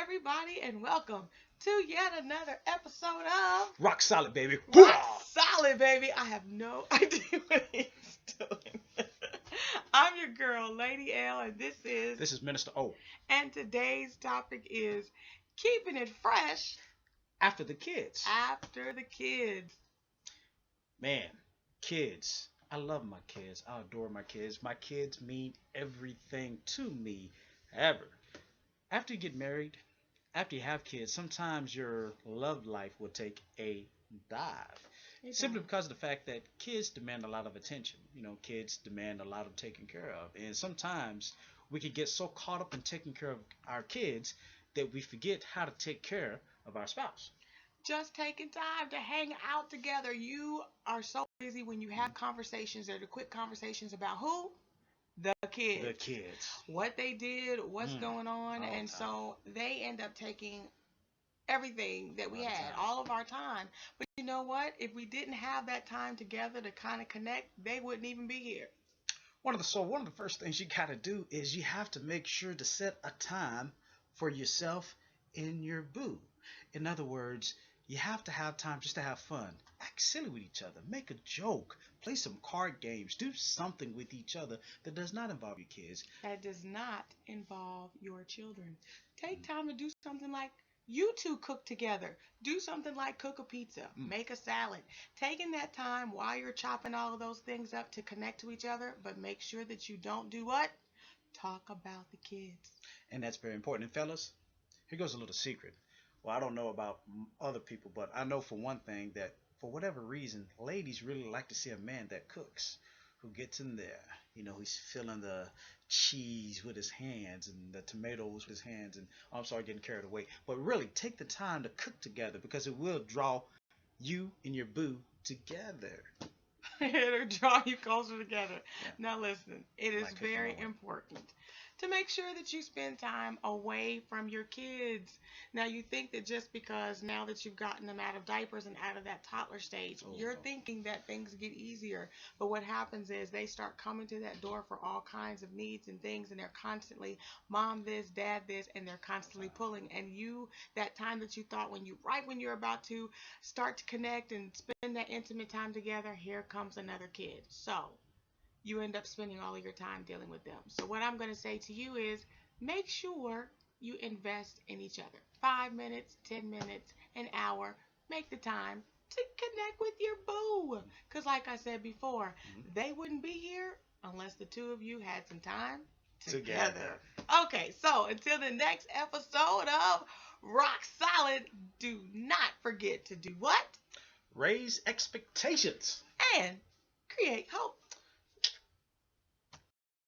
everybody, and welcome to yet another episode of Rock solid, baby. Rock Solid, baby. I have no idea what he's doing. I'm your girl, Lady L, and this is, This is Minister O. and today's topic is keeping it fresh After the kids. after the kids. Man, kids. I love my kids. I adore my kids. My kids mean everything to me. However, after you get married, after you have kids, sometimes your love life will take a dive. Simply because of the fact that kids demand a lot of attention. Kids demand a lot of taking care of. And sometimes we can get so caught up in taking care of our kids that we forget how to take care of our spouse. Just taking time to hang out together. You are so busy when you have conversations. They're the quick conversations about who? The The kids. kids. What they did, what's Mm, going on. all And the time. so they end up taking everything that we All the had, time. all of our time. But you know what? If we didn't have that time together to kind of connect, they wouldn't even be here. One of the first things you gotta do is you have to make sure to set a time for yourself and your boo. In other words, you have to have time just to have fun. Act silly with each other. Make a joke. Play some card games. Do something with each other that does not involve your kids. That does not involve your children. Take time to do something like you two cook together. Do something like cook a pizza, Mm. make a salad. Taking that time while you're chopping all of those things up to connect to each other, but make sure that you don't do what? Talk about the kids. And that's very important. And fellas, here goes a little secret. Well, I don't know about other people, but I know for one thing that for whatever reason, ladies really like to see a man that cooks, who gets in there. He's filling the cheese with his hands and the tomatoes with his hands. And oh, I'm sorry, getting carried away. But really, take the time to cook together because it will draw you and your boo together. It'll draw you closer together. Yeah, Now, listen, it is like cooking very oil. important to make sure that you spend time away from your kids. Now, you think that just because now that you've gotten them out of diapers and out of that toddler stage, Oh you're no. thinking that things get easier. But what happens is they start coming to that door for all kinds of needs and things, and they're constantly mom this, dad this, and they're All the constantly time. pulling. And you, that time that you thought right when you're about to start to connect and spend that intimate time together, here comes another kid. So you end up spending all of your time dealing with them. So what I'm going to say to you is make sure you invest in each other. 5 minutes, 10 minutes, an hour. Make the time to connect with your boo. Because, like I said before, Mhm. they wouldn't be here unless the two of you had some time together. Together. Okay, so until the next episode of Rock Solid, do not forget to do what? Raise expectations. And create hope.